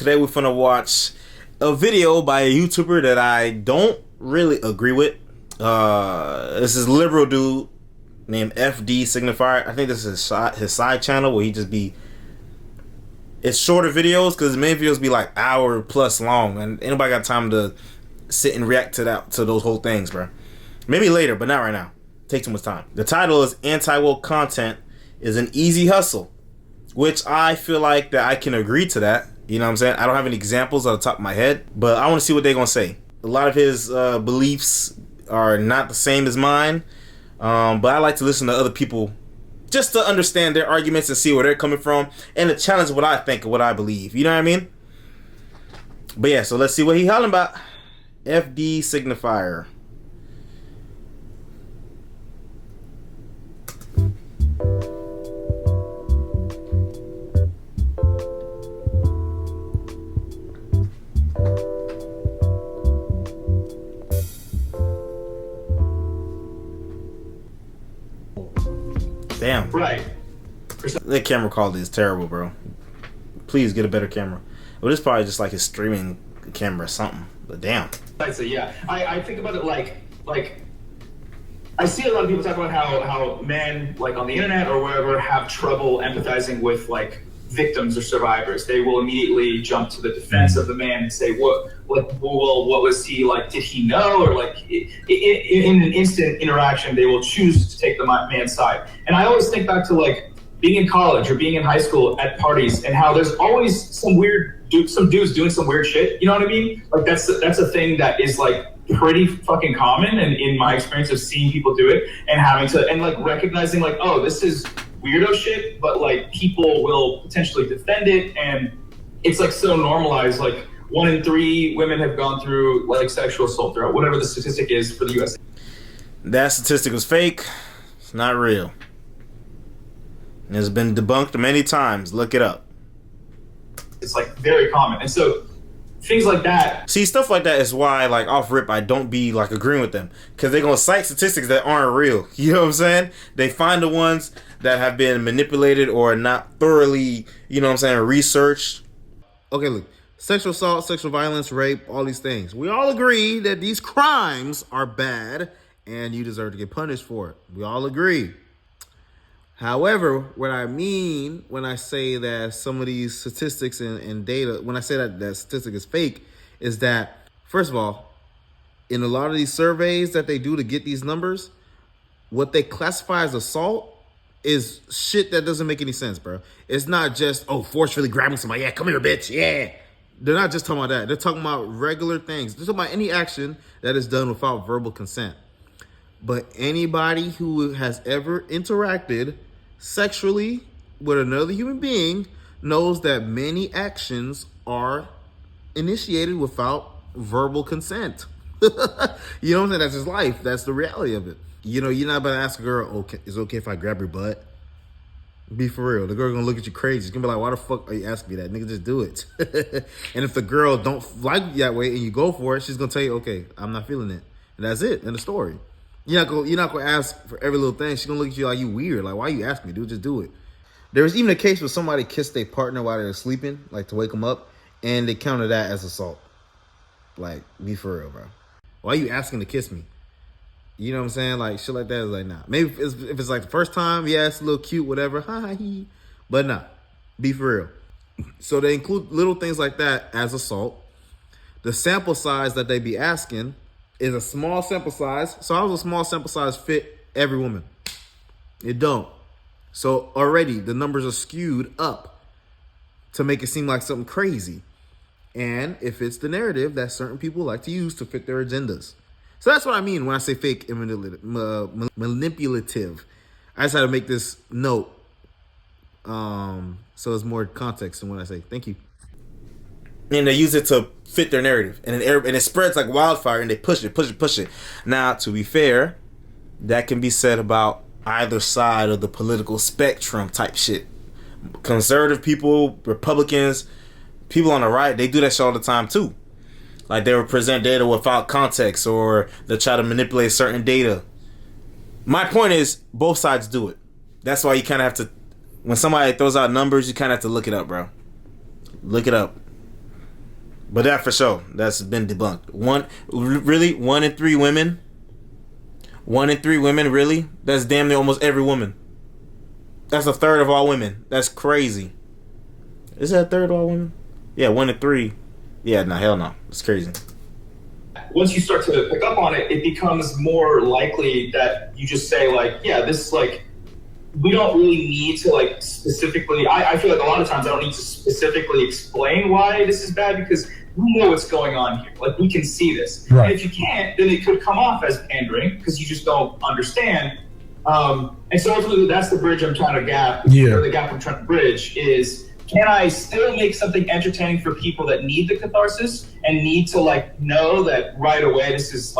Today we're finna watch a video by a YouTuber that I don't really agree with. This is liberal dude named FD Signifier. I think this is his side channel where he just be... It's shorter videos because his main videos be like hour plus long, and anybody got time to sit and react to those whole things, bro. Maybe later, but not right now. Take too much time. The title is Anti-Woke Content is an Easy Hustle, which I feel like that I can agree to that. You know what I'm saying? I don't have any examples on the top of my head, but I want to see what they're going to say. A lot of his beliefs are not the same as mine, but I like to listen to other people just to understand their arguments and see where they're coming from and to challenge what I think and what I believe. You know what I mean? But yeah, so let's see what he hollering about. FD Signifier. Damn. Right. That camera quality is terrible, bro. Please get a better camera. Well, this is probably just like his streaming camera or something. But damn. I'd say, yeah. I think about it like I see a lot of people talk about how men, like on the internet or wherever, have trouble empathizing with like victims or survivors. They will immediately jump to the defense of the man and say, what was he like? Did he know? Or like in an instant interaction, they will choose to take the man's side. And I always think back to like being in college or being in high school at parties and how there's always some dudes doing some weird shit. You know what I mean? Like that's a thing that is like pretty fucking common. And in my experience of seeing people do it and having to, and like recognizing like, oh, this is weirdo shit, but like people will potentially defend it. And it's like so normalized. Like 1 in 3 women have gone through like sexual assault or whatever the statistic is for the US. That statistic was fake. It's not real. It's been debunked many times. Look it up. It's like very common. And so things like that. See, stuff like that is why, like, off rip, I don't be, like, agreeing with them. Because they're going to cite statistics that aren't real. You know what I'm saying? They find the ones that have been manipulated or not thoroughly, you know what I'm saying, researched. Okay, look. Sexual assault, sexual violence, rape, all these things. We all agree that these crimes are bad and you deserve to get punished for it. We all agree. However, what I mean when I say that some of these statistics and data, when I say that statistic is fake, is that, first of all, in a lot of these surveys that they do to get these numbers, what they classify as assault is shit that doesn't make any sense, bro. It's not just, oh, forcefully grabbing somebody. Yeah, come here, bitch. Yeah. They're not just talking about that. They're talking about regular things. They're talking about any action that is done without verbal consent. But anybody who has ever interacted sexually with another human being knows that many actions are initiated without verbal consent. You know what I'm saying? That's just life. That's the reality of it. You know, you're not about to ask a girl, okay, is it okay if I grab your butt? Be for real. The girl gonna look at you crazy. She's gonna be like, why the fuck are you asking me that? Nigga, just do it. And if the girl don't like you that way and you go for it, she's gonna tell you, okay, I'm not feeling it. And that's it. End of story. You're not gonna ask for every little thing. She's gonna look at you like you weird. Like, why you asking me, dude? Just do it. There was even a case where somebody kissed their partner while they were sleeping, like to wake them up, and they counted that as assault. Like, be for real, bro. Why are you asking to kiss me? You know what I'm saying? Like, shit like that is like, nah. Maybe if it's like the first time, yeah, it's a little cute, whatever. Hi. But nah, be for real. So they include little things like that as assault. The sample size that they be asking is a small sample size. So how does a small sample size fit every woman? It don't. So already the numbers are skewed up to make it seem like something crazy. And if it's the narrative that certain people like to use to fit their agendas. So that's what I mean when I say fake and manipulative. I just had to make this note. So it's more context than what I say. Thank you. And they use it to fit their narrative. And it spreads like wildfire and they push it. Now, to be fair, that can be said about either side of the political spectrum type shit. Conservative people, Republicans, people on the right, they do that shit all the time too. Like they will present data without context or they try to manipulate certain data. My point is both sides do it. That's why you kind of have to, when somebody throws out numbers, you kind of have to look it up, bro. Look it up. But that for sure, that's been debunked. Really, 1 in 3 women. 1 in 3 women, really? That's damn near almost every woman. That's a third of all women. That's crazy. Is that a third of all women? Yeah, 1 in 3. Yeah, no, hell no. It's crazy. Once you start to pick up on it, it becomes more likely that you just say like, yeah, this is like, we don't really need to like specifically, I feel like a lot of times I don't need to specifically explain why this is bad because we know what's going on here. Like we can see this. Right. And if you can't, then it could come off as pandering because you just don't understand. And so ultimately that's the bridge I'm trying to gap, or the gap I'm trying to bridge is, can I still make something entertaining for people that need the catharsis and need to like know that right away this is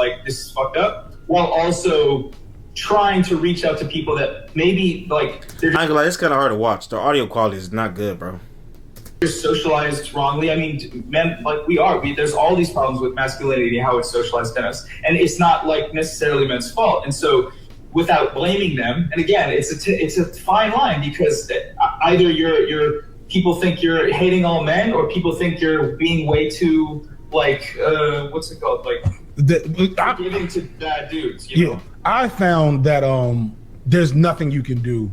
fucked up, while also trying to reach out to people that maybe like they're I ain't gonna lie, it's kind of hard to watch. The audio quality is not good, bro. just socialized wrongly. I mean, men like there's all these problems with masculinity, how it's socialized in us, and it's not like necessarily men's fault. And so, without blaming them, and again, it's a fine line because either you're people think you're hating all men, or people think you're being way too like what's it called, like giving to bad dudes. You know? I found that there's nothing you can do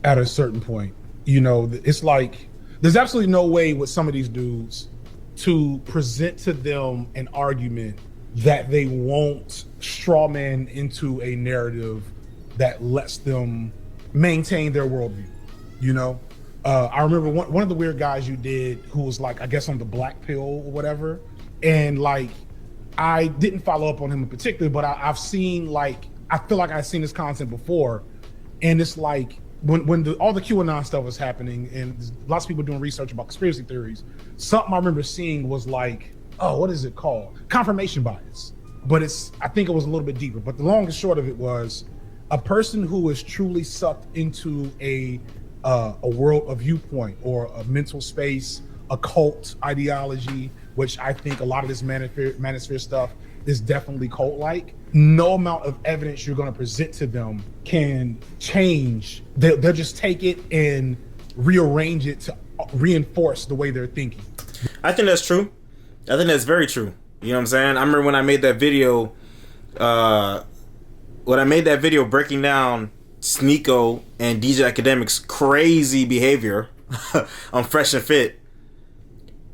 at a certain point. You know, it's like there's absolutely no way with some of these dudes to present to them an argument that they won't straw man into a narrative that lets them maintain their worldview. You know, I remember one of the weird guys you did who was like, I guess on the black pill or whatever, and like I didn't follow up on him in particular, but I've seen like, I feel like I've seen this content before, and it's like when all the QAnon stuff was happening and lots of people doing research about conspiracy theories, something I remember seeing was like, oh, what is it called? Confirmation bias. But I think it was a little bit deeper. But the long and short of it was a person who is truly sucked into a world, a viewpoint, or a mental space, a cult ideology, which I think a lot of this manosphere stuff is definitely cult-like. No amount of evidence you're going to present to them can change. They'll just take it and rearrange it to reinforce the way they're thinking. I think that's true. I think that's very true. You know what I'm saying? I remember when I made that video, breaking down Sneeko and DJ Academic's crazy behavior on Fresh and Fit.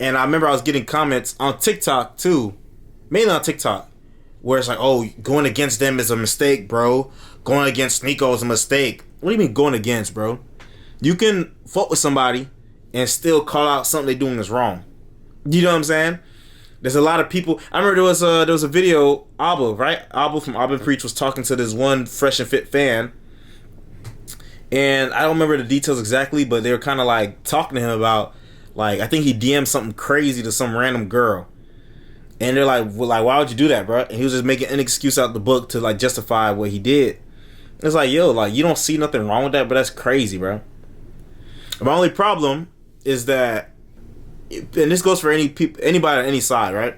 And I remember I was getting comments on TikTok too, mainly on TikTok, where it's like, oh, going against them is a mistake, bro. Going against Sneeko is a mistake. What do you mean going against, bro? You can fuck with somebody and still call out something they're doing that's wrong. You know what I'm saying? There's a lot of people. I remember there was a video, Abba, right? Abba from Abba Preach was talking to this one Fresh and Fit fan. And I don't remember the details exactly, but they were kind of like talking to him about, like, I think he DM'd something crazy to some random girl. And they're like, well, why would you do that, bro? And he was just making an excuse out the book to like justify what he did. It's like, yo, like, you don't see nothing wrong with that, but that's crazy, bro. My only problem is that, and this goes for anybody on any side, right?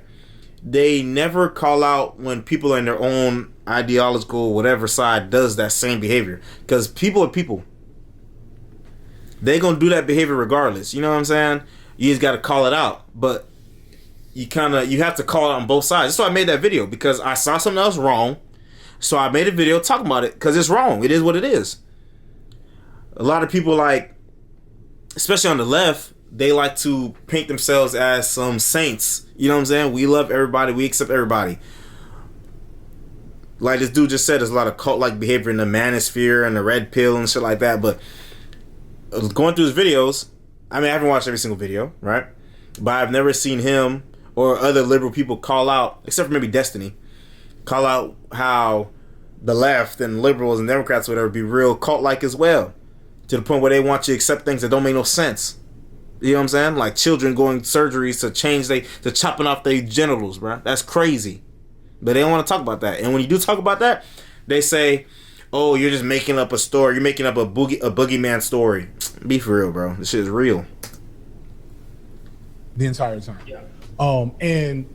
They never call out when people in their own ideological whatever side does that same behavior, because people are people. They gonna do that behavior regardless. You know what I'm saying? You just gotta call it out, but you have to call it on both sides. That's why I made that video, because I saw something else wrong, so I made a video talking about it, because it's wrong. It is what it is. A lot of people, like, especially on the left, they like to paint themselves as some saints. You know what I'm saying? We love everybody. We accept everybody. Like this dude just said, there's a lot of cult-like behavior in the manosphere and the red pill and shit like that. But going through his videos, I mean, I haven't watched every single video, right? But I've never seen him or other liberal people call out, except for maybe Destiny, call out how the left and liberals and Democrats or whatever be real cult-like as well, to the point where they want you to accept things that don't make no sense. You know what I'm saying? Like children going surgeries to chopping off their genitals, bro. That's crazy. But they don't want to talk about that. And when you do talk about that, they say, oh, you're just making up a story. You're making up a boogeyman story. Be for real, bro. This shit is real. The entire time. Yeah. And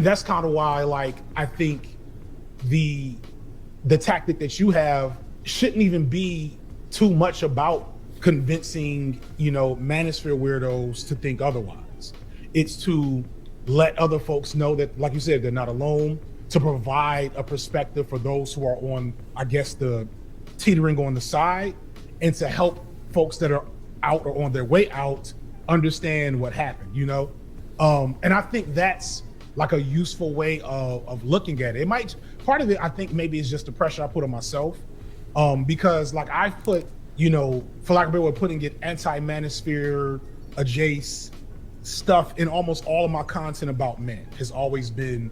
that's kind of why, like, I think the tactic that you have shouldn't even be too much about convincing, you know, manosphere weirdos to think otherwise. It's to let other folks know that, like you said, they're not alone, to provide a perspective for those who are on, I guess, the teetering on the side, and to help folks that are out or on their way out understand what happened, you know? And I think that's like a useful way of looking at it. It might, part of it, I think maybe is just the pressure I put on myself. Because like I've put, you know, for lack of a better way of putting it, anti-manosphere, adjacent stuff in almost all of my content about men has always been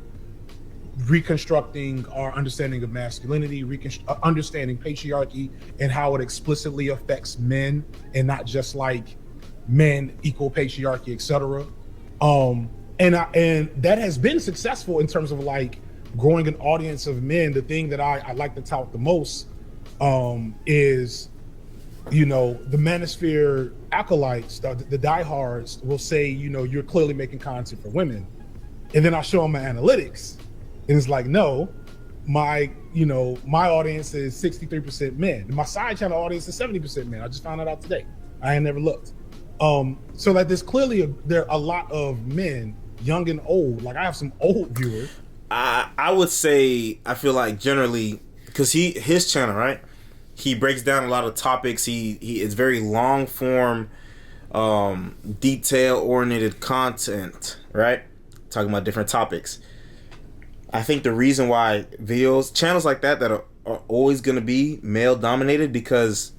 reconstructing our understanding of masculinity, understanding patriarchy and how it explicitly affects men, and not just like men equal patriarchy, etc. And that has been successful in terms of like growing an audience of men. The thing that I like to tout the most is, you know, the manosphere acolytes, the diehards will say, you know, you're clearly making content for women. And then I show them my analytics, and it's like, no, my audience is 63% men. My side channel audience is 70% men. I just found that out today. I ain't never looked. So that there's clearly there are a lot of men, young and old. Like I have some old viewers. I would say, I feel like generally, because his channel, right? He breaks down a lot of topics. He is very long form, detail oriented content, right? Talking about different topics. I think the reason why channels like that are always going to be male dominated, because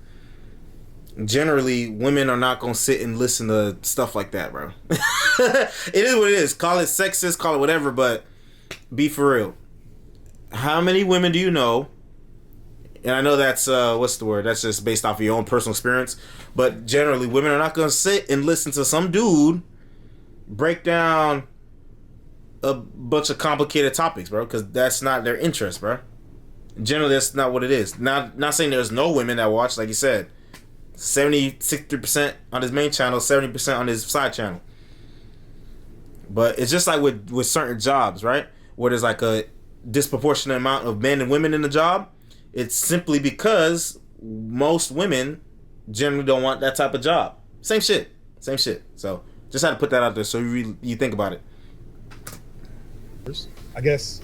generally women are not going to sit and listen to stuff like that, bro. It is what it is. Call it sexist, call it whatever, but be for real. How many women do you know? And I know that's what's the word? That's just based off of your own personal experience. But generally, women are not going to sit and listen to some dude break down a bunch of complicated topics, bro, because that's not their interest, bro. Generally, that's not what it is. Not saying there's no women that watch, like you said. 60% on his main channel, 70% on his side channel. But it's just like with certain jobs, right? Where there's like a disproportionate amount of men and women in the job. It's simply because most women generally don't want that type of job. Same shit. So just had to put that out there so you think about it. I guess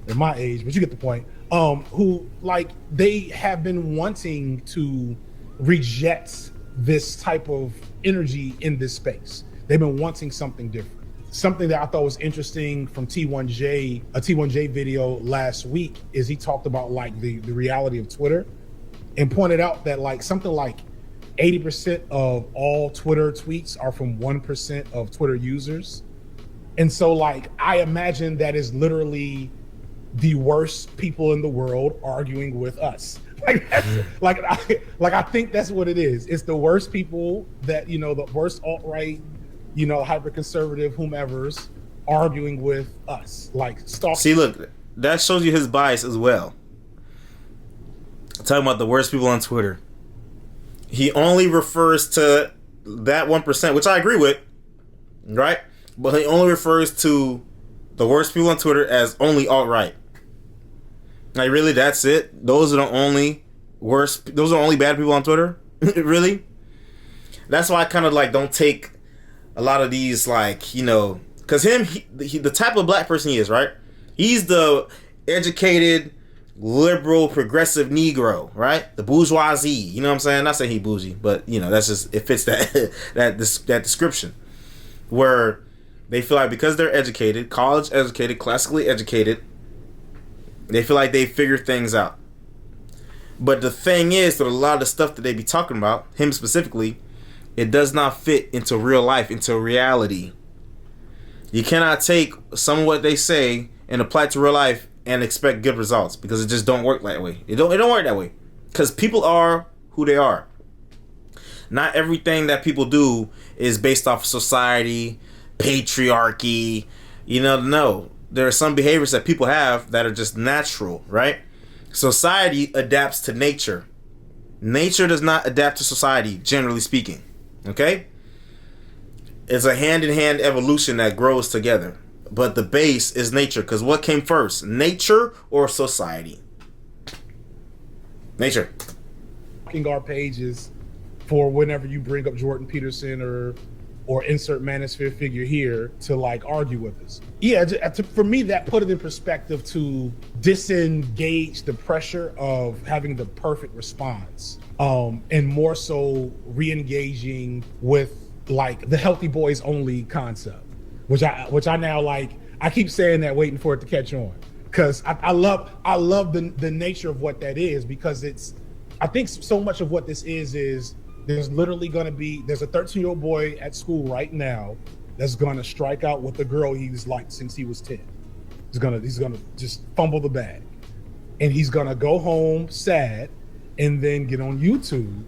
they're my age, but you get the point. Who like they have been wanting to reject this type of energy in this space. They've been wanting something different. Something that I thought was interesting from T1J, a T1J video last week, is he talked about like the reality of Twitter, and pointed out that like something like 80% of all Twitter tweets are from 1% of Twitter users. And so like I imagine that is literally the worst people in the world arguing with us. Like that's, I think that's what it is. It's the worst people that, you know, the worst alt-right, you know, hyper-conservative whomevers arguing with us. Like stalking. See, look, that shows you his bias as well. I'm talking about the worst people on Twitter. He only refers to that 1%, which I agree with, right? But he only refers to the worst people on Twitter as only alt-right. Like, really, that's it? Those are the only worst, those are only bad people on Twitter? Really? That's why I kind of like don't take a lot of these, like, you know, because the type of black person he is, right? He's the educated, liberal, progressive Negro, right? The bourgeoisie, you know what I'm saying? Not saying he bougie, but, you know, that's just, it fits that that description. Where they feel like because they're educated, college educated, classically educated, they feel like they figure things out. But the thing is that a lot of the stuff that they be talking about, him specifically, it does not fit into real life, into reality. You cannot take some of what they say and apply it to real life and expect good results, because it just don't work that way. It don't work that way. Because people are who they are. Not everything that people do is based off of society, patriarchy. You know, no. There are some behaviors that people have that are just natural, right? Society adapts to nature. Nature does not adapt to society, generally speaking. Okay? It's a hand-in-hand evolution that grows together. But the base is nature. Because what came first? Nature or society? Nature. Our pages for whenever you bring up Jordan Peterson or insert manosphere figure here to like argue with us. Yeah, for me, that put it in perspective to disengage the pressure of having the perfect response, and more so re-engaging with like the healthy boys only concept, which I now like. I keep saying that, waiting for it to catch on, because I love the nature of what that is, because I think so much of what this is there's literally going to be, there's a 13-year-old boy at school right now that's going to strike out with the girl he's liked since he was 10. He's gonna just fumble the bag, and he's gonna go home sad, and then get on YouTube.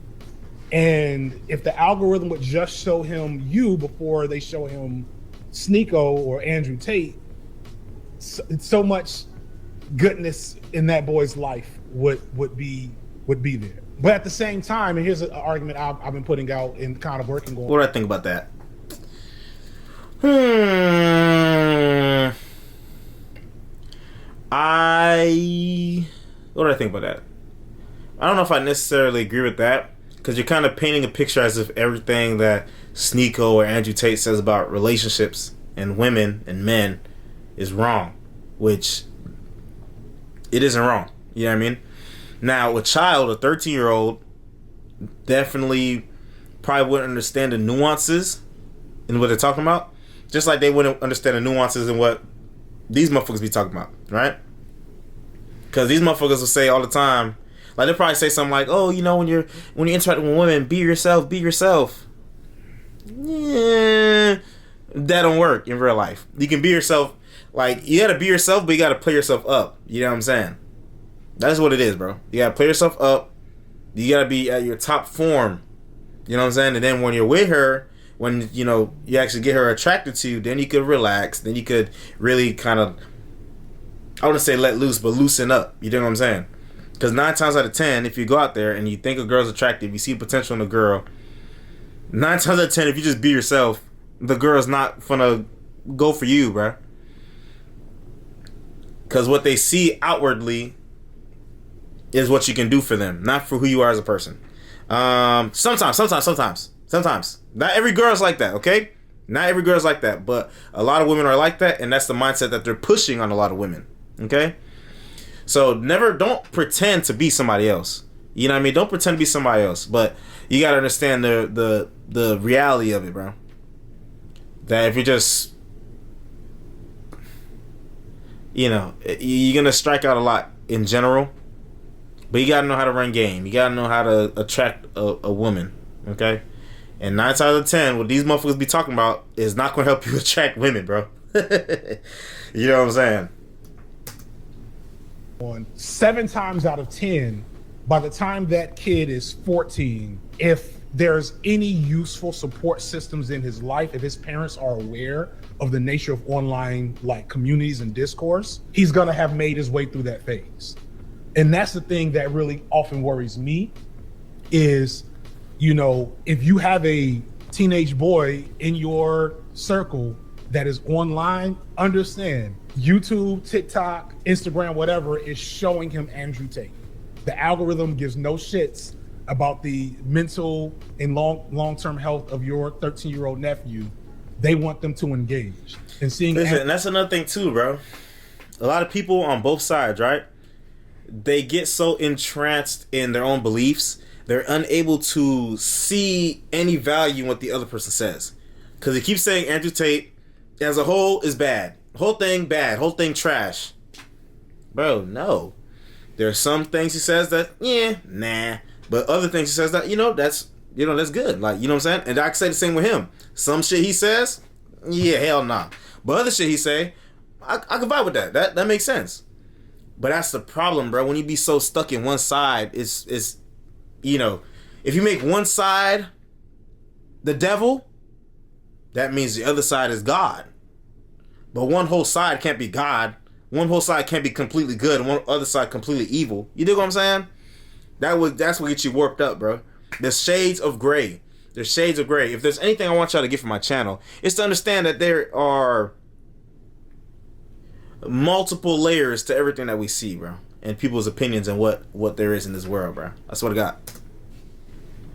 And if the algorithm would just show him you before they show him Sneeko or Andrew Tate, so much goodness in that boy's life would be there. But at the same time, and here's an argument I've been putting out and kind of working on. What do I think about that? What do I think about that? I don't know if I necessarily agree with that, because you're kind of painting a picture as if everything that Sneeko or Andrew Tate says about relationships and women and men is wrong, which it isn't wrong. You know what I mean? Now, a child, a 13-year-old, definitely probably wouldn't understand the nuances in what they're talking about, just like they wouldn't understand the nuances in what these motherfuckers be talking about, right? Because these motherfuckers will say all the time, like they'll probably say something like, "Oh, you know, when you're interacting with women, be yourself, be yourself." Yeah, that don't work in real life. You can be yourself, like you gotta be yourself, but you gotta play yourself up. You know what I'm saying? That's what it is, bro. You gotta play yourself up. You gotta be at your top form. You know what I'm saying? And then when you're with her, when you know you actually get her attracted to you, then you could relax. Then you could really kind of, I wouldn't say let loose, but loosen up. You know what I'm saying? Because 9 times out of 10, if you go out there and you think a girl's attractive, you see potential in a girl, 9 times out of 10, if you just be yourself, the girl's not gonna go for you, bro. Because what they see outwardly is what you can do for them, not for who you are as a person. Sometimes. Not every girl's like that, okay? Not every girl's like that, but a lot of women are like that, and that's the mindset that they're pushing on a lot of women, okay? So don't pretend to be somebody else. You know what I mean? Don't pretend to be somebody else, but you gotta understand the reality of it, bro. That if you're just, you know, you're gonna strike out a lot in general, but you gotta know how to run game. You gotta know how to attract a woman, okay? And 9 times out of 10, what these motherfuckers be talking about is not gonna help you attract women, bro. You know what I'm saying? 7 times out of 10, by the time that kid is 14, if there's any useful support systems in his life, if his parents are aware of the nature of online like communities and discourse, he's gonna have made his way through that phase. And that's the thing that really often worries me is, you know, if you have a teenage boy in your circle that is online, understand YouTube, TikTok, Instagram, whatever is showing him Andrew Tate. The algorithm gives no shits about the mental and long-term health of your 13-year-old nephew. They want them to engage. And seeing and that's another thing too, bro. A lot of people on both sides, right? They get so entranced in their own beliefs, they're unable to see any value in what the other person says. Because they keep saying Andrew Tate as a whole is bad. Whole thing bad. Whole thing trash. Bro, no. There are some things he says that, yeah, nah. But other things he says that, that's good. Like, you know what I'm saying? And I can say the same with him. Some shit he says, yeah, hell nah. But other shit he say, I can vibe with that. That makes sense. But that's the problem, bro. When you be so stuck in one side, it's if you make one side the devil, that means the other side is God. But one whole side can't be God. One whole side can't be completely good and one other side completely evil. You dig what I'm saying? That's what gets you warped up, bro. There's shades of gray. There's shades of gray. If there's anything I want y'all to get from my channel, it's to understand that there are multiple layers to everything that we see, bro. And people's opinions and what there is in this world, bro. That's what I got.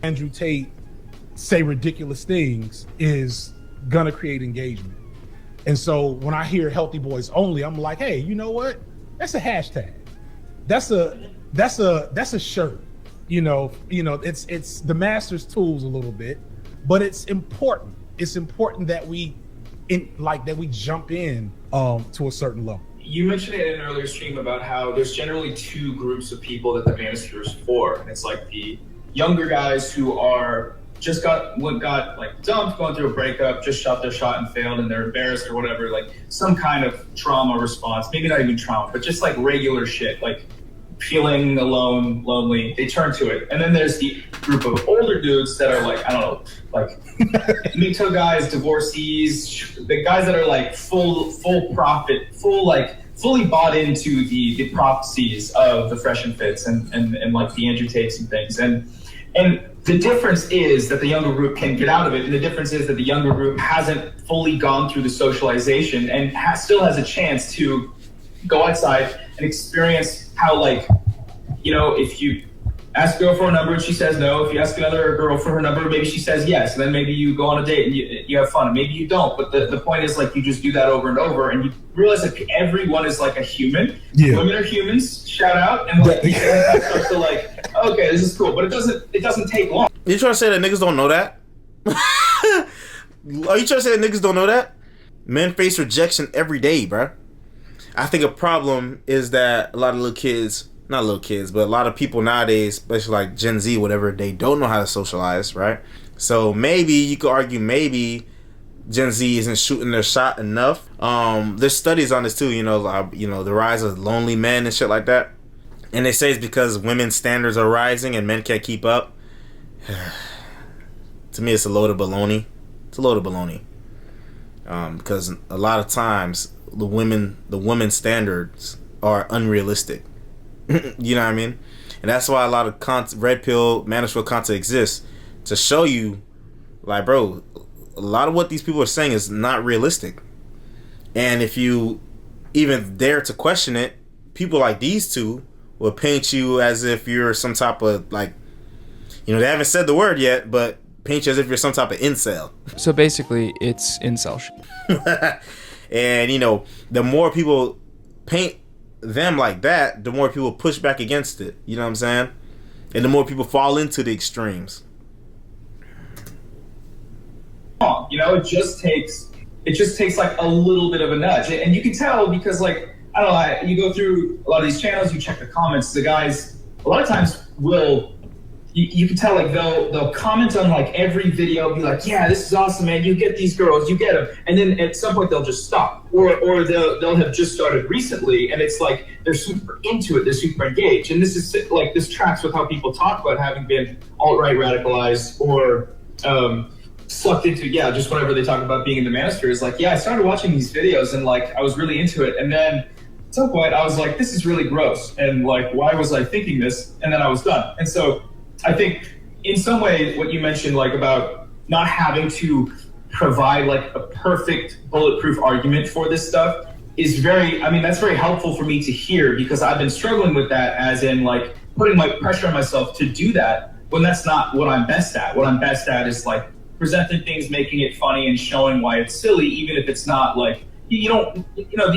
Andrew Tate say ridiculous things is gonna create engagement. And so when I hear healthy boys only, I'm like, hey, you know what? That's a hashtag. That's a shirt. It's the master's tools a little bit, but it's important. It's important that we jump in to a certain level. You mentioned it in an earlier stream about how there's generally two groups of people that the manosphere is for. And it's like the younger guys who are just got like dumped, going through a breakup, just shot their shot and failed, and they're embarrassed or whatever, like some kind of trauma response, maybe not even trauma, but just like regular shit, like feeling alone, lonely, they turn to it. And then there's the group of older dudes that are like, I don't know, like Mito guys, divorcees, the guys that are like full profit, fully bought into the prophecies of the Fresh and Fits and like the Andrew Tates and things. And the difference is that the younger group can get out of it, and the difference is that the younger group hasn't fully gone through the socialization and still has a chance to go outside and experience how, like, if you ask a girl for a number and she says no, if you ask another girl for her number, maybe she says yes, and then maybe you go on a date and you have fun, and maybe you don't. But the point is, like, you just do that over and over, and you realize that everyone is like a human. Yeah. Women are humans, shout out, and like you start to like, okay, this is cool, but it doesn't take long. You trying to say that niggas don't know that? Are you trying to say that niggas don't know that? Men face rejection every day, bruh. I think a problem is that a lot of not little kids, but a lot of people nowadays, especially like Gen Z, whatever, they don't know how to socialize, right? So maybe you could argue maybe Gen Z isn't shooting their shot enough. There's studies on this too, the rise of lonely men and shit like that. And they say it's because women's standards are rising and men can't keep up. To me, it's a load of baloney. Because a lot of times the women's standards are unrealistic. You know what I mean? And that's why a lot of red pill manosphere content exists, to show you, like, bro, a lot of what these people are saying is not realistic. And if you even dare to question it, people like these two will paint you as if you're some type of, like, they haven't said the word yet, but paint you as if you're some type of incel. So basically, it's incel shit. And, the more people paint them like that, the more people push back against it. You know what I'm saying? And the more people fall into the extremes. It just takes like a little bit of a nudge. And you can tell because, like, I don't know, you go through a lot of these channels, you check the comments, the guys a lot of times will, you can tell, like, they'll comment on like every video, be like, yeah, this is awesome, man, you get these girls, you get them, and then at some point they'll just stop, or they'll have just started recently, and it's like they're super into it, they're super engaged. And this is like, this tracks with how people talk about having been alt-right radicalized or sucked into, just whenever they talk about being in the manosphere, is like, I started watching these videos and like I was really into it, and then at some point I was like, this is really gross, and like, why was I thinking this? And then I was done. And so I think in some way what you mentioned, like, about not having to provide like a perfect bulletproof argument for this stuff is that's very helpful for me to hear, because I've been struggling with that, as in like putting my pressure on myself to do that when that's not what I'm best at. What I'm best at is like presenting things, making it funny, and showing why it's silly, even if it's not like, the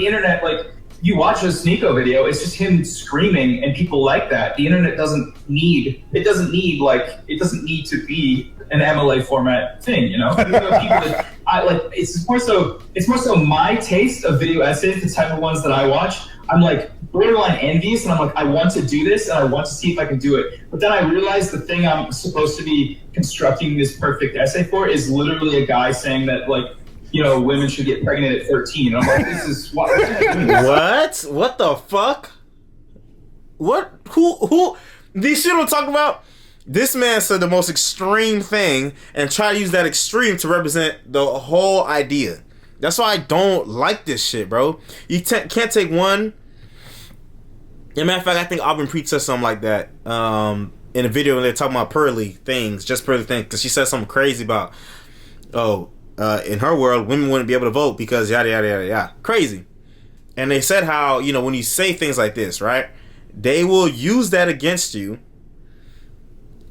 internet, like, you watch a Sneeko video, it's just him screaming, and people like that. The internet doesn't need to be an MLA format thing, People that I like, it's more so my taste of video essays, the type of ones that I watch. I'm like borderline envious, and I'm like, I want to do this, and I want to see if I can do it. But then I realize the thing I'm supposed to be constructing this perfect essay for is literally a guy saying that, like, women should get pregnant at 13. And I'm like, this is what? What the fuck? What? Who? These shit I'm talking about? This man said the most extreme thing and try to use that extreme to represent the whole idea. That's why I don't like this shit, bro. You can't take one. As a matter of fact, I think Auburn Preach said something like that in a video when they're talking about pearly things, because she said something crazy about, in her world, women wouldn't be able to vote because yada, yada, yada, yada. Crazy. And they said how, when you say things like this, right, they will use that against you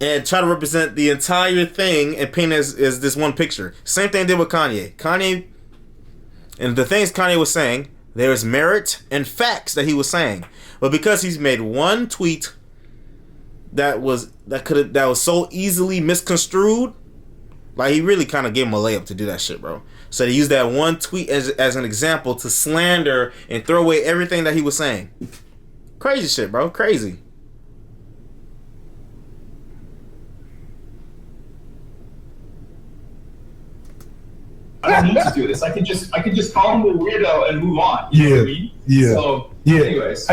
and try to represent the entire thing and paint as this one picture. Same thing did with Kanye. And the things Kanye was saying, there is merit and facts that he was saying, but because he's made one tweet that was so easily misconstrued, like he really kind of gave him a layup to do that shit, bro. So they used that one tweet as an example to slander and throw away everything that he was saying. Crazy shit, bro. Crazy. I don't need to do this. I could just call him a weirdo and move on. You know what I mean? Yeah. So, yeah. Anyways.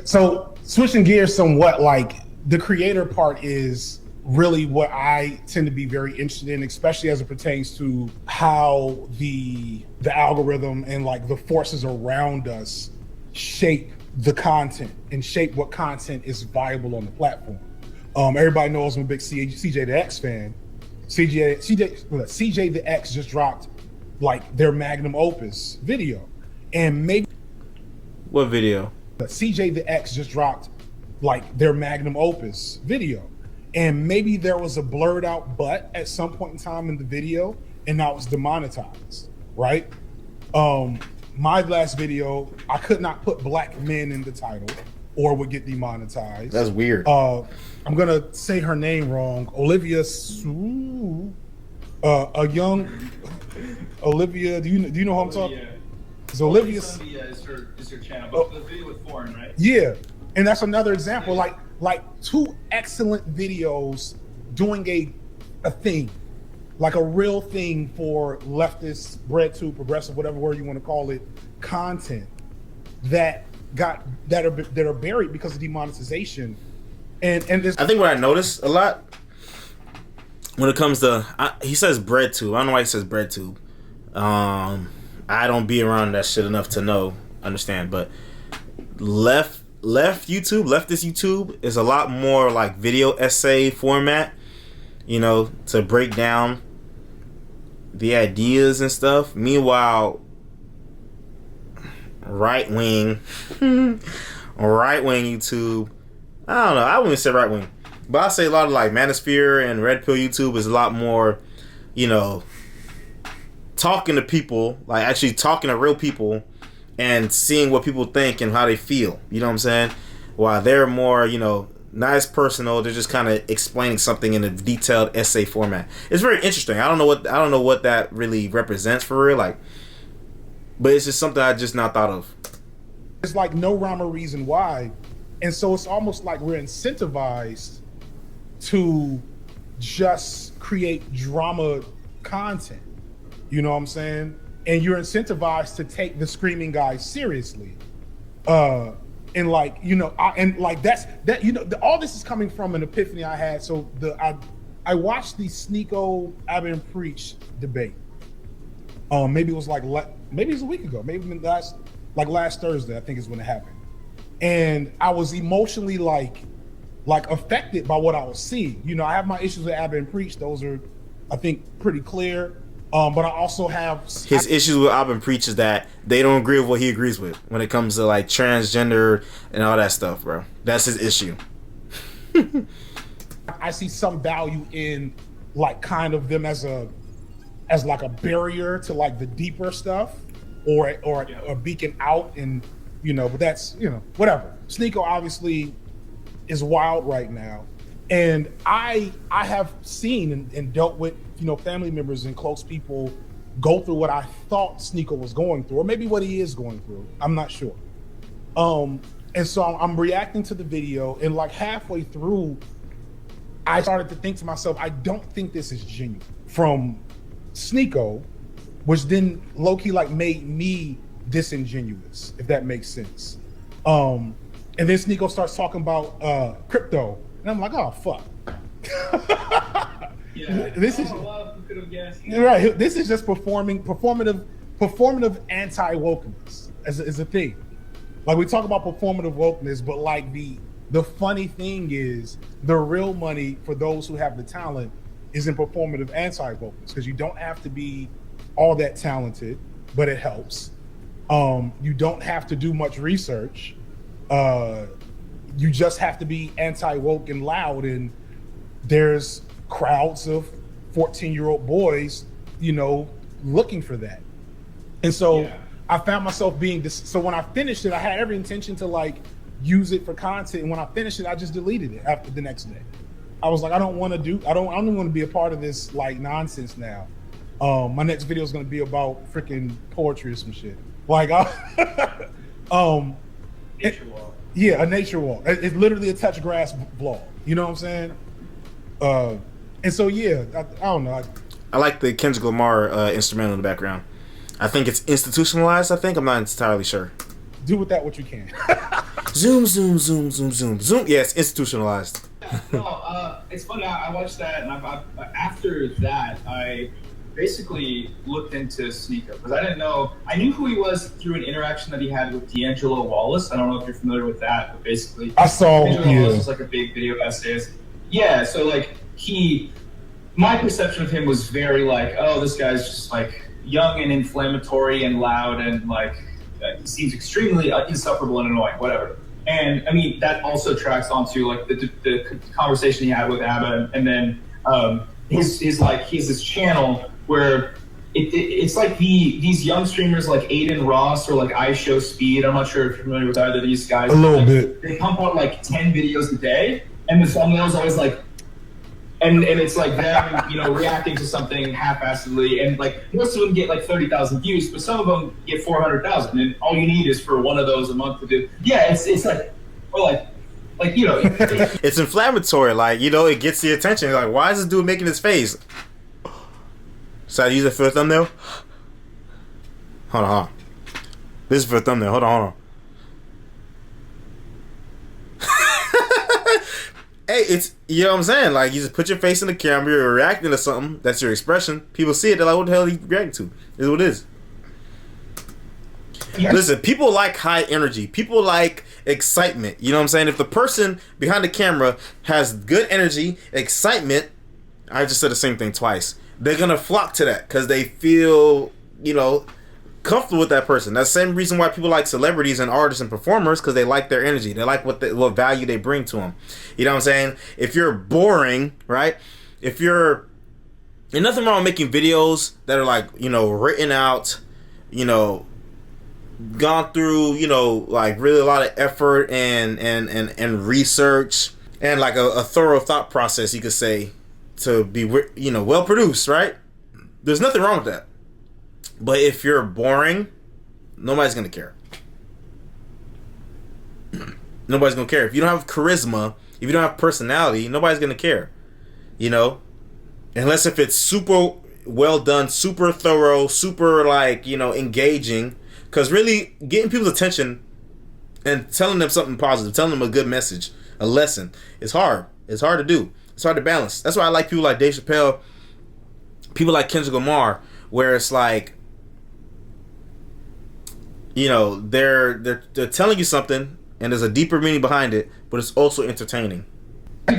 So switching gears somewhat, like the creator part is really what I tend to be very interested in, especially as it pertains to how the algorithm and like the forces around us shape the content and shape what content is viable on the platform. Everybody knows I'm a big CJ the X fan. CJ the X just dropped like their magnum opus video, and maybe what video? CJ the X just dropped like their magnum opus video, and maybe there was a blurred out butt at some point in time in the video, and now it's demonetized, right? My last video, I could not put black men in the title or would get demonetized. That's weird. I'm gonna say her name wrong. Olivia a young Olivia. Do you know who I'm talking? Yeah. It's Olivia. Is her channel, but the video with foreign, right? Yeah, and that's another example. Like two excellent videos doing a thing, like a real thing for leftist, breadtube, progressive, whatever word you want to call it, content that are buried because of demonetization. And this, I think what I noticed a lot when it comes to he says breadtube. I don't know why he says breadtube. I don't be around that shit enough to understand, but leftist YouTube is a lot more like video essay format, you know, to break down the ideas and stuff. Meanwhile, right wing YouTube, I don't know, I wouldn't say right wing, but I say a lot of like Manosphere and Red Pill YouTube is a lot more, you know, talking to people, like actually talking to real people and seeing what people think and how they feel, you know what I'm saying? While they're more, you know, not as personal, they're just kind of explaining something in a detailed essay format. It's very interesting. I don't know what that really represents for real, like, but it's just something I just not thought of. It's like no rhyme or reason why, and so it's almost like we're incentivized to just create drama content. You know what I'm saying? And you're incentivized to take the screaming guys seriously. And like, you know, all this is coming from an epiphany I had. So I watched the Sneeko I've been preach debate. Maybe it was maybe it was a week ago. Maybe last Thursday, I think is when it happened. And I was emotionally like affected by what I was seeing. You know, I have my issues with Abba and Preach. Those are, I think, pretty clear. But I also have his issues with Abba and Preach is that they don't agree with what he agrees with when it comes to like transgender and all that stuff, bro. That's his issue. I see some value in like kind of them as like a barrier to like the deeper stuff, or a beacon out, and you know, but that's, you know, whatever. Sneeko obviously is wild right now, and I have seen and dealt with, you know, family members and close people go through what I thought Sneeko was going through, or maybe what he is going through. I'm not sure. And so I'm reacting to the video, and like halfway through, I started to think to myself, I don't think this is genuine from Sneeko, which then low-key like made me disingenuous, if that makes sense. And then Sneeko starts talking about crypto, and I'm like, oh fuck. Yeah, this is could have guessed. Right. This is just performative anti-wokeness as a thing. Like, we talk about performative wokeness, but like the funny thing is the real money for those who have the talent is in performative anti-wokeness, because you don't have to be all that talented, but it helps. You don't have to do much research. You just have to be anti-woke and loud, and there's crowds of 14-year-old boys, you know, looking for that. And so I found myself being so when I finished it, I had every intention to like use it for content. And when I finished it, I just deleted it after the next day. I was like, I don't want to be a part of this like nonsense now. My next video is going to be about freaking poetry or some shit. Like, nature walk. Yeah, a nature walk. It's literally a touch grass vlog. You know what I'm saying? And so yeah, I don't know. I like the Kendrick Lamar instrumental in the background. I think it's institutionalized. I'm not entirely sure. Do with that what you can. Zoom, zoom, zoom, zoom, zoom, zoom. Yeah, it's institutionalized. No, it's funny. I watched that, and after that, I basically looked into Sneeko because I didn't know. I knew who he was through an interaction that he had with D'Angelo Wallace. I don't know if you're familiar with that, but basically, I saw. D'Angelo Wallace was like a big video essayist. Yeah, so like my perception of him was very like, oh, this guy's just like young and inflammatory and loud and like he seems extremely insufferable and annoying, whatever. And I mean that also tracks onto like the conversation he had with Abba, and then his like he has this channel where it's like these young streamers like Aiden Ross or like I Show Speed. I'm not sure if you're familiar with either of these guys. A little bit. They pump out like 10 videos a day, and the thumbnail's always like. And it's like them, you know, reacting to something half-assedly, and like most of them get like 30,000 views, but some of them get 400,000, and all you need is for one of those a month to do. Yeah, it's like, or like you know, it's inflammatory. Like, you know, it gets the attention. Like, why is this dude making his face? So I use it for a thumbnail. Hold on. This is for a thumbnail. Hold on. Hey, it's, you know what I'm saying? Like, you just put your face in the camera, you're reacting to something, that's your expression. People see it, they're like, what the hell are you reacting to? Is what it is. Yes. Listen, people like high energy. People like excitement. You know what I'm saying? If the person behind the camera has good energy, excitement, I just said the same thing twice. They're going to flock to that because they feel, you know, comfortable with that person. That's the same reason why people like celebrities and artists and performers, because they like their energy. They like what value they bring to them. You know what I'm saying? If you're boring, right? There's nothing wrong with making videos that are like, you know, written out, you know, gone through, you know, like really a lot of effort and research and like a thorough thought process, you could say, to be, you know, well produced, right? There's nothing wrong with that. But if you're boring, nobody's gonna care. Nobody's gonna care. If you don't have charisma, if you don't have personality, nobody's gonna care. You know? Unless if it's super well done, super thorough, super like, you know, engaging. Because really getting people's attention and telling them something positive, telling them a good message, a lesson, is hard. It's hard to do. It's hard to balance. That's why I like people like Dave Chappelle, people like Kendrick Lamar, where it's like, you know, they're telling you something and there's a deeper meaning behind it, but it's also entertaining. They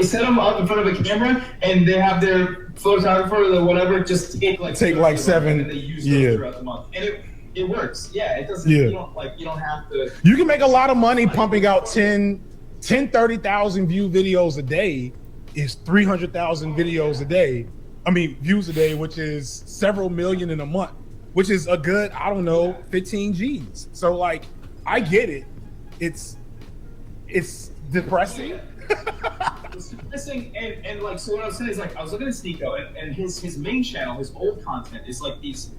set them up in front of a camera and they have their photographer or whatever just take like 7 and they use them throughout the month. And it works. Yeah, it doesn't. Yeah. You don't have to. You can make a lot of money pumping out 30,000 view videos a day. Is 300,000 videos a day. I mean, views a day, which is several million in a month, which is a good, I don't know, 15 G's. So like, I get it. It's depressing. It's depressing, and like, so what I was saying is like, I was looking at Sneeko, and his main channel, his old content is like these,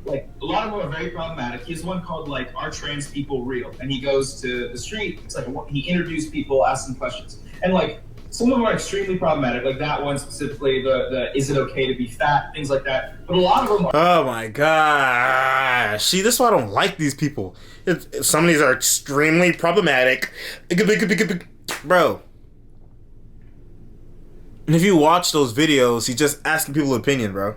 like a lot of them are very problematic. He has one called like, Are Trans People Real? And he goes to the street. It's like he interviews people, asks them questions, and like. Some of them are extremely problematic, like that one specifically, the is it okay to be fat, things like that. But a lot of them are... Oh my gosh. See, this is why I don't like these people. Some of these are extremely problematic. Bro. And if you watch those videos, he's just asking people's opinion, bro.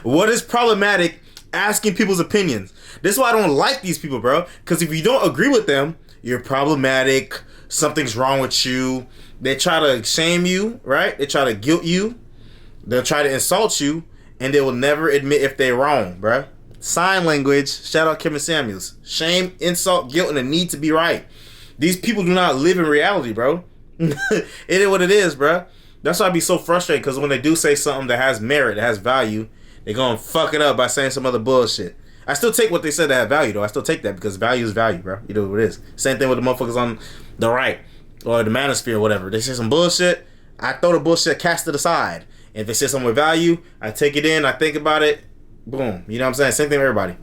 What is problematic asking people's opinions? This is why I don't like these people, bro. Because if you don't agree with them, you're problematic. Something's wrong with you. They try to shame you, right? They try to guilt you. They'll try to insult you, and they will never admit if they're wrong, bruh. Sign language. Shout out Kevin Samuels. Shame, insult, guilt, and the need to be right. These people do not live in reality, bro. It is what it is, bruh. That's why I be so frustrated, because when they do say something that has merit, that has value, they gonna fuck it up by saying some other bullshit. I still take what they said that have value, though. I still take that, because value is value, bro. You know what it is. Same thing with the motherfuckers on the right or the manosphere or whatever. They say some bullshit, I throw the bullshit, cast it aside. And if they say something with value, I take it in, I think about it, boom. You know what I'm saying? Same thing with everybody.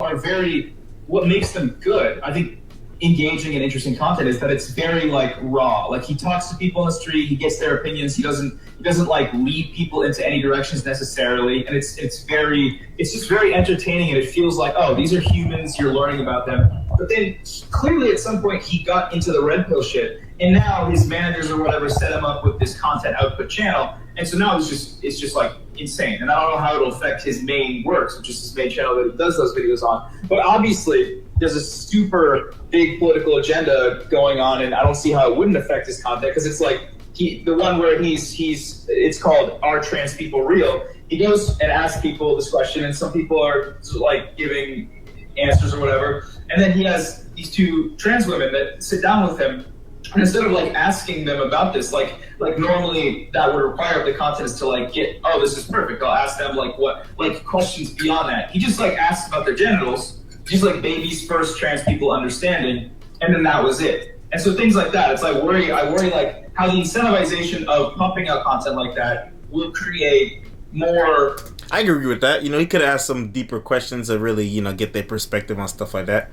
Are very, what makes them good, I think, engaging and interesting content is that it's very like raw. Like he talks to people on the street, he gets their opinions, he doesn't like lead people into any directions necessarily, and it's just very entertaining, and it feels like, oh, these are humans, you're learning about them. But then clearly at some point he got into the red pill shit, and now his managers or whatever set him up with this content output channel, and so now it's just like insane. And I don't know how it'll affect his main works, which is his main channel that he does those videos on. But obviously there's a super big political agenda going on, and I don't see how it wouldn't affect his content, because it's like the one where it's called "Are Trans People Real?" He goes and asks people this question, and some people are like giving answers or whatever, and then he has these two trans women that sit down with him, and instead of like asking them about this, like normally that would require the content is to like get, oh, this is perfect, I'll ask them like what, like questions beyond that. He just like asks about their genitals, just like baby's first trans people understanding, and then that was it. And so things like that, it's like I worry like how the incentivization of pumping out content like that will create more. I agree with that. You know, he could ask some deeper questions to really, you know, get their perspective on stuff like that.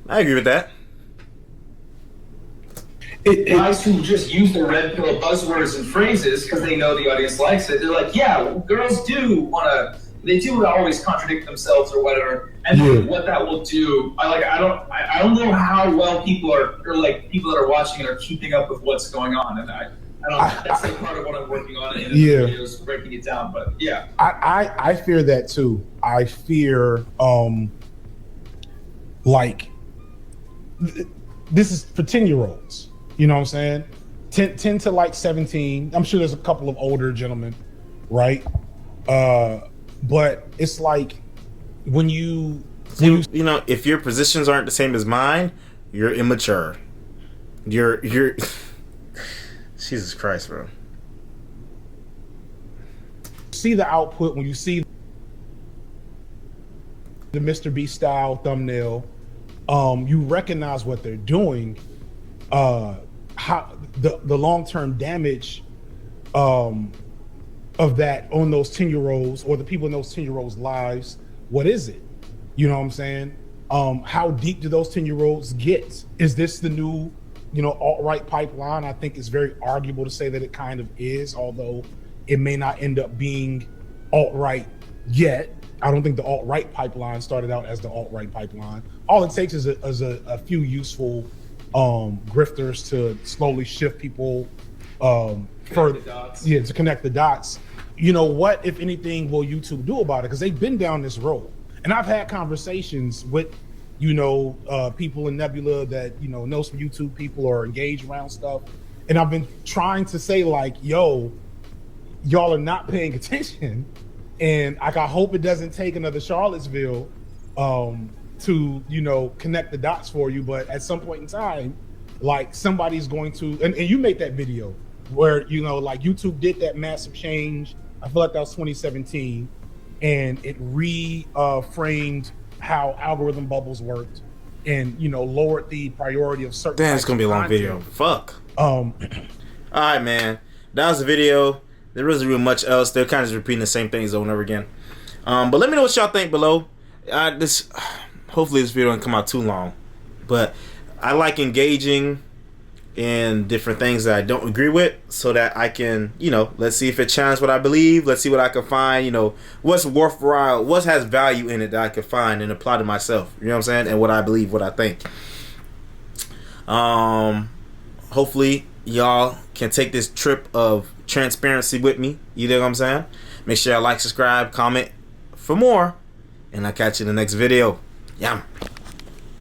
I agree with that. Guys who just use the red pill buzzwords and phrases because they know the audience likes it, they're like, yeah, girls do always contradict themselves or whatever, and what that will do, I don't know how well people that are watching it are keeping up with what's going on, and I don't. That's like part of what I'm working on in the videos, breaking it down. But yeah, I fear that too. I fear like this is for 10-year-olds. You know what I'm saying? 10 to like 17. I'm sure there's a couple of older gentlemen, right? But it's like when you know, if your positions aren't the same as mine, you're immature. You're Jesus Christ, bro. See the output, when you see the Mr. Beast style thumbnail, you recognize what they're doing. How the long-term damage of that on those 10-year-olds or the people in those 10-year-olds' lives, what is it? You know what I'm saying? How deep do those 10-year-olds get? Is this the new, you know, alt-right pipeline? I think it's very arguable to say that it kind of is, although it may not end up being alt-right yet. I don't think the alt-right pipeline started out as the alt-right pipeline. All it takes is a few useful grifters to slowly shift people further, to connect the dots. You know, what, if anything, will YouTube do about it? Because they've been down this road, and I've had conversations with, you know, people in Nebula that, you know some YouTube people or engaged around stuff, and I've been trying to say like, yo, y'all are not paying attention, and like I hope it doesn't take another Charlottesville to, you know, connect the dots for you. But at some point in time, like somebody's going to, and you made that video where, you know, like YouTube did that massive change. I feel like that was 2017, and it reframed how algorithm bubbles worked, and, you know, lowered the priority of certain. Damn, it's gonna be a long video. Fuck. All right, man. That was the video. There wasn't really much else. They're kind of just repeating the same things over and over again. But let me know what y'all think below. Hopefully this video doesn't come out too long, but I like engaging in different things that I don't agree with, so that I can, you know, let's see if it challenges what I believe. Let's see what I can find, you know, what's worthwhile, what has value in it that I can find and apply to myself. You know what I'm saying? And what I believe, what I think. Hopefully y'all can take this trip of transparency with me. You know what I'm saying? Make sure y'all like, subscribe, comment for more, and I'll catch you in the next video. Yum.